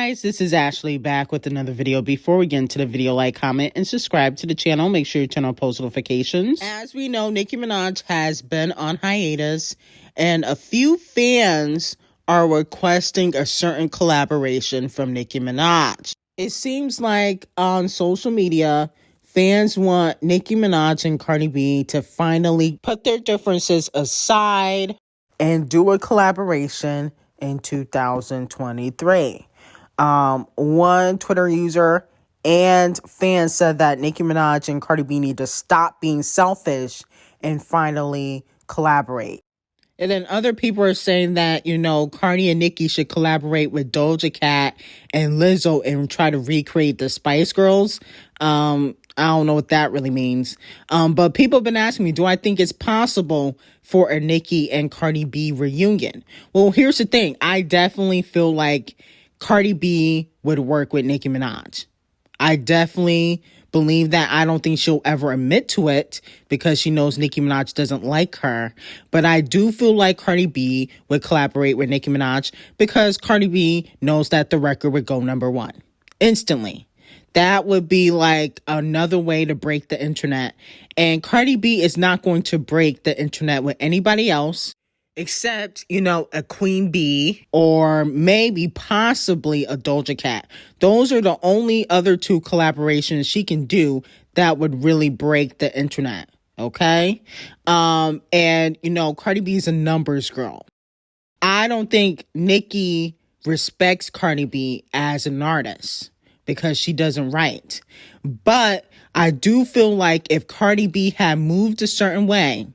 Guys, this is Ashley back with another video. Before we get into the video, like, comment, and subscribe to the channel. Make sure you turn on post notifications. As we know, Nicki Minaj has been on hiatus, and a few fans are requesting a certain collaboration from Nicki Minaj. It seems like on social media, fans want Nicki Minaj and Cardi B to finally put their differences aside and do a collaboration in 2023. One Twitter user and fan said that Nicki Minaj and Cardi B need to stop being selfish and finally collaborate. And then other people are saying that, Cardi and Nicki should collaborate with Doja Cat and Lizzo and try to recreate the Spice Girls. I don't know what that really means. But people have been asking me, do I think it's possible for a Nicki and Cardi B reunion? Well, here's the thing. I definitely feel like Cardi B would work with Nicki Minaj. I definitely believe that. I don't think she'll ever admit to it because she knows Nicki Minaj doesn't like her. But I do feel like Cardi B would collaborate with Nicki Minaj because Cardi B knows that the record would go #1 instantly. That would be like another way to break the internet. And Cardi B is not going to break the internet with anybody else except, a Queen Bee or maybe possibly a Doja Cat. Those are the only other two collaborations she can do that would really break the internet. Okay? And Cardi B is a numbers girl. I don't think Nicki respects Cardi B as an artist because she doesn't write. But I do feel like if Cardi B had moved a certain way,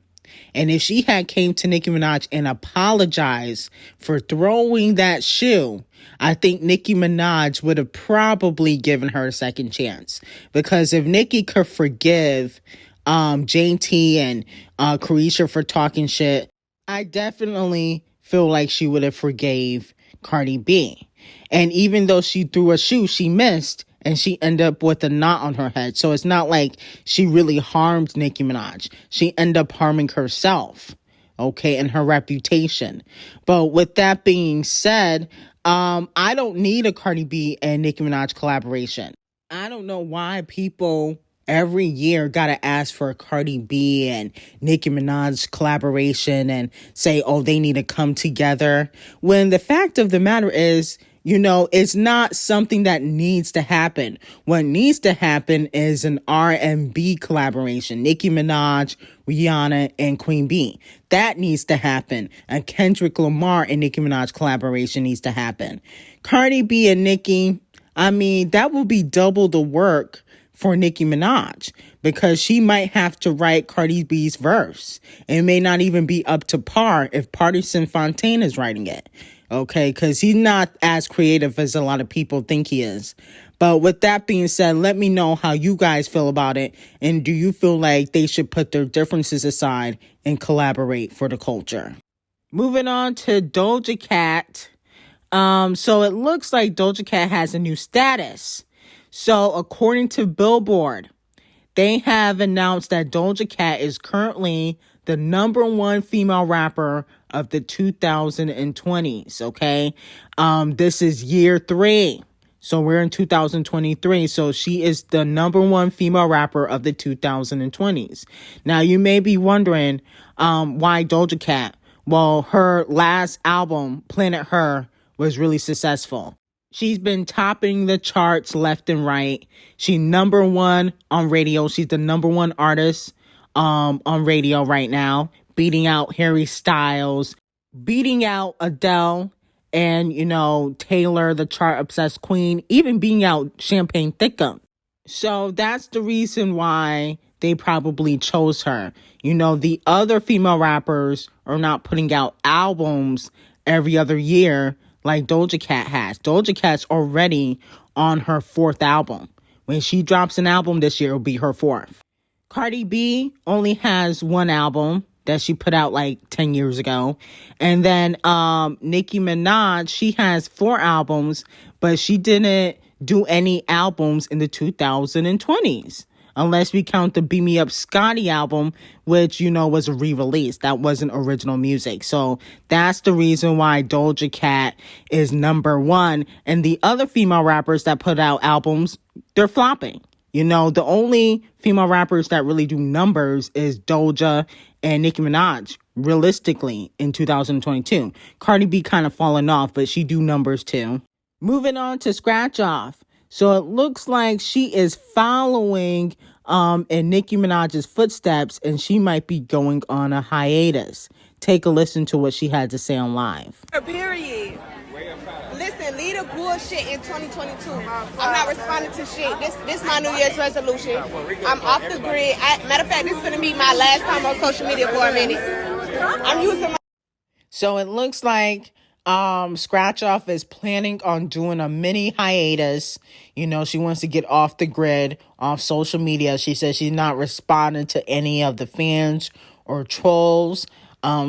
and if she had came to Nicki Minaj and apologized for throwing that shoe, I think Nicki Minaj would have probably given her a second chance. Because if Nicki could forgive Jane T and Carisha for talking shit, I definitely feel like she would have forgave Cardi B. And even though she threw a shoe, she missed. And she ended up with a knot on her head. So it's not like she really harmed Nicki Minaj. She ended up harming herself, okay, and her reputation. But with that being said, I don't need a Cardi B and Nicki Minaj collaboration. I don't know why people every year gotta ask for a Cardi B and Nicki Minaj collaboration and say, oh, they need to come together. When the fact of the matter is, it's not something that needs to happen. What needs to happen is an R&B collaboration. Nicki Minaj, Rihanna, and Queen Bee. That needs to happen. A Kendrick Lamar and Nicki Minaj collaboration needs to happen. Cardi B and Nicki, that will be double the work for Nicki Minaj because she might have to write Cardi B's verse. It may not even be up to par if Partisan Fontaine is writing it. Okay, because he's not as creative as a lot of people think he is. But with that being said, let me know how you guys feel about it. And do you feel like they should put their differences aside and collaborate for the culture? Moving on to Doja Cat. So it looks like Doja Cat has a new status. So according to Billboard, they have announced that Doja Cat is currently the #1 female rapper of the 2020s, okay? This is year 3. So we're in 2023. So she is the #1 female rapper of the 2020s. Now, you may be wondering why Doja Cat? Well, her last album, Planet Her, was really successful. She's been topping the charts left and right. She's #1 on radio. She's the #1 artist on radio right now, beating out Harry Styles, beating out Adele, and, Taylor, the chart-obsessed queen, even beating out Champagne Thickum. So that's the reason why they probably chose her. The other female rappers are not putting out albums every other year like Doja Cat has. Doja Cat's already on her 4th album. When she drops an album this year, it'll be her 4th. Cardi B only has 1 album that she put out like 10 years ago. And then Nicki Minaj, she has 4 albums, but she didn't do any albums in the 2020s. unless we count the Beam Me Up Scotty album, which, you know, was a re-release. That wasn't original music. So that's the reason why Doja Cat is number one. And the other female rappers that put out albums, they're flopping. You know, the only female rappers that really do numbers is Doja and Nicki Minaj, realistically, in 2022. Cardi B kind of fallen off, but she do numbers too. Moving on to Scratch Off. So it looks like she is following in Nicki Minaj's footsteps, and she might be going on a hiatus. Take a listen to what she had to say on live. Period. Listen, leave the bullshit in 2022. I'm not responding to shit. This my New Year's resolution. I'm off the grid. Matter of fact, this is going to be my last time on social media for a minute. I'm using my... So it looks like Scratch Off is planning on doing a mini hiatus. You know, she wants to get off the grid, off social media. She says she's not responding to any of the fans or trolls.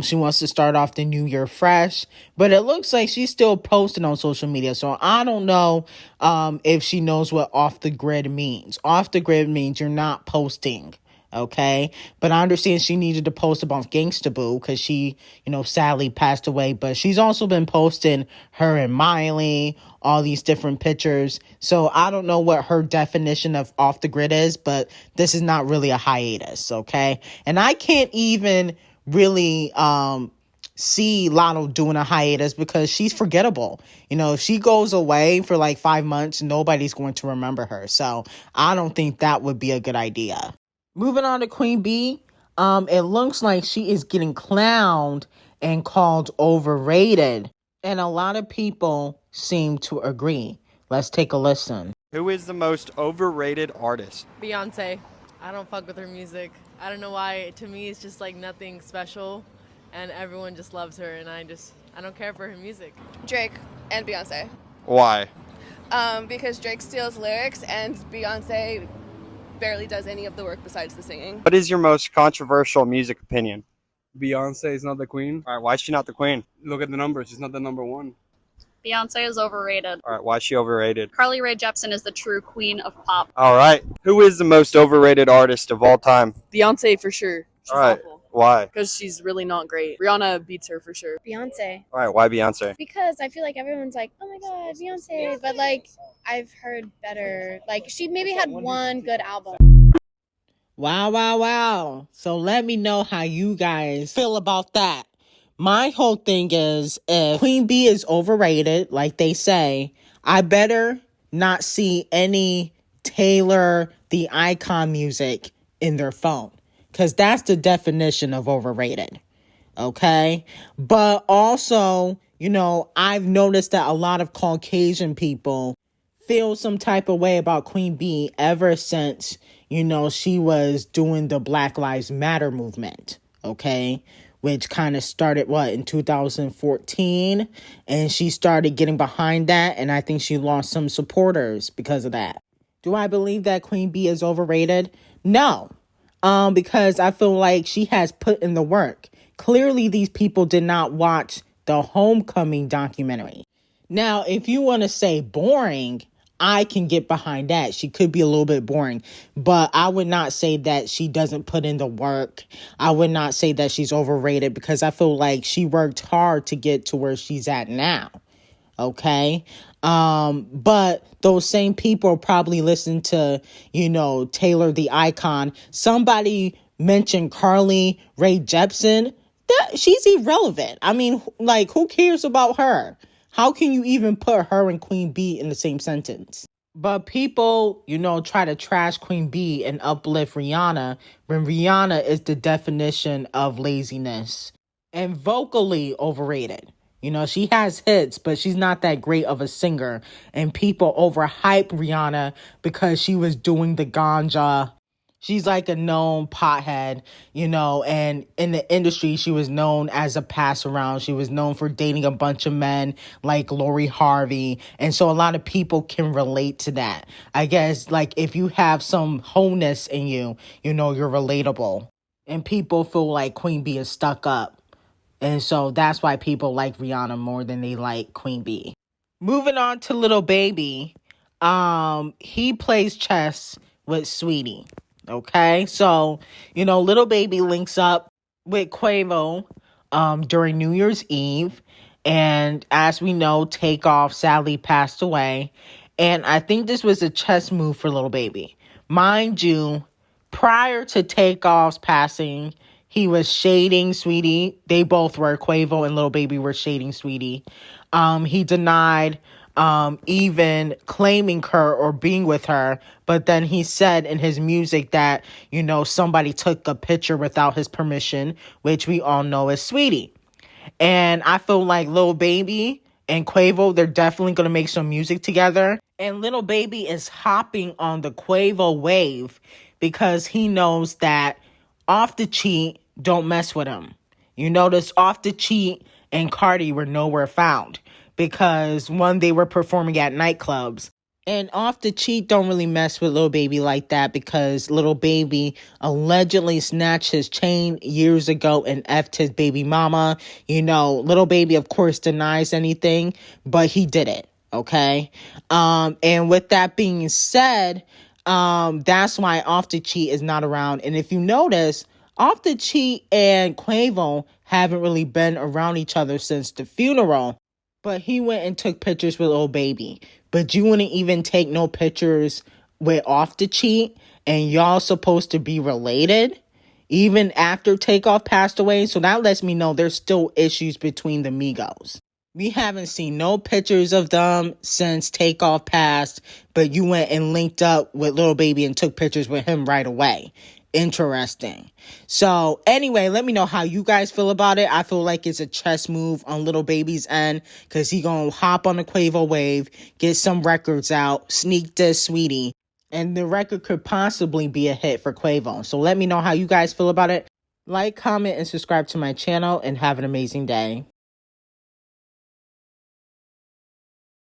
She wants to start off the new year fresh, but it looks like she's still posting on social media. So I don't know if she knows what off the grid means. Off the grid means you're not posting. Okay. But I understand she needed to post about Gangsta Boo because she, you know, sadly passed away, but she's also been posting her and Miley, all these different pictures. So I don't know what her definition of off the grid is, but this is not really a hiatus. Okay. And I can't even really see Lotto doing a hiatus because she's forgettable. You know, if she goes away for like 5 months, nobody's going to remember her. So I don't think that would be a good idea. Moving on to Queen B, it looks like she is getting clowned and called overrated. And a lot of people seem to agree. Let's take a listen. Who is the most overrated artist? Beyoncé. I don't fuck with her music. I don't know why. To me, it's just like nothing special, and everyone just loves her, and I don't care for her music. Drake and Beyonce. Why? Because Drake steals lyrics and Beyonce barely does any of the work besides the singing. What is your most controversial music opinion? Beyonce is not the queen. All right, why is she not the queen? Look at the numbers. She's not the number one. Beyonce is overrated. All right, why is she overrated? Carly Rae Jepsen is the true queen of pop. All right, who is the most overrated artist of all time? Beyonce for sure. She's All right, awful. why? Because she's really not great. Rihanna beats her for sure. Beyonce. All right, why Beyonce? Because I feel like everyone's like, oh my god, Beyonce. But like, I've heard better. Like, she maybe had one good album. Wow. So let me know how you guys feel about that. My whole thing is, if Queen B is overrated, like they say, I better not see any Taylor the Icon music in their phone. Because that's the definition of overrated. Okay? But also, you know, I've noticed that a lot of Caucasian people feel some type of way about Queen B ever since, you know, she was doing the Black Lives Matter movement. Okay? Which kind of started, in 2014? And she started getting behind that, and I think she lost some supporters because of that. Do I believe that Queen B is overrated? No. Because I feel like she has put in the work. Clearly, these people did not watch the Homecoming documentary. Now, if you want to say boring, I can get behind that. She could be a little bit boring, but I would not say that she doesn't put in the work. I would not say that she's overrated because I feel like she worked hard to get to where she's at now. Okay. But those same people probably listen to, you know, Taylor the Icon. Somebody mentioned Carly Rae Jepsen. She's irrelevant. I mean, like, who cares about her? How can you even put her and Queen B in the same sentence? But people, you know, try to trash Queen B and uplift Rihanna when Rihanna is the definition of laziness and vocally overrated. You know, she has hits, but she's not that great of a singer. And people overhype Rihanna because she was doing the ganja. She's like a known pothead, you know, and in the industry, she was known as a pass around. She was known for dating a bunch of men like Lori Harvey. And so a lot of people can relate to that. I guess, like, if you have some wholeness in you, you know, you're relatable. And people feel like Queen B is stuck up. And so that's why people like Rihanna more than they like Queen B. Moving on to Lil Baby. He plays chess with Sweetie. Okay, so, you know, Lil Baby links up with Quavo during New Year's Eve. And as we know, Takeoff sadly passed away. And I think this was a chess move for Lil Baby. Mind you, prior to Takeoff's passing, he was shading Sweetie. They both were. Quavo and Lil Baby were shading Sweetie. He denied even claiming her or being with her, but then he said in his music that, you know, somebody took a picture without his permission, which we all know is Sweetie. And I feel like Lil Baby and Quavo, they're definitely going to make some music together. And Lil Baby is hopping on the Quavo wave because he knows that Off the Cheat, don't mess with him. You notice Off the Cheat and Cardi were nowhere found because, one, they were performing at nightclubs. And Off the Cheat don't really mess with Lil Baby like that because Lil Baby allegedly snatched his chain years ago and effed his baby mama. You know, Lil Baby, of course, denies anything, but he did it, okay? And with that being said, that's why Off the Cheat is not around. And if you notice, Off the Cheat and Quavo haven't really been around each other since the funeral. But he went and took pictures with Lil Baby. But you wouldn't even take no pictures with Off the Cheat. And y'all supposed to be related even after Takeoff passed away. So that lets me know there's still issues between the Migos. We haven't seen no pictures of them since Takeoff passed. But you went and linked up with Lil Baby and took pictures with him right away. Interesting. So anyway, let me know how you guys feel about it. I feel like it's a chess move on Lil Baby's end because he gonna hop on the Quavo wave, get some records out, sneak this Sweetie, and the record could possibly be a hit for Quavo. So let me know how you guys feel about it. Like, comment, and subscribe to my channel, and have an amazing day.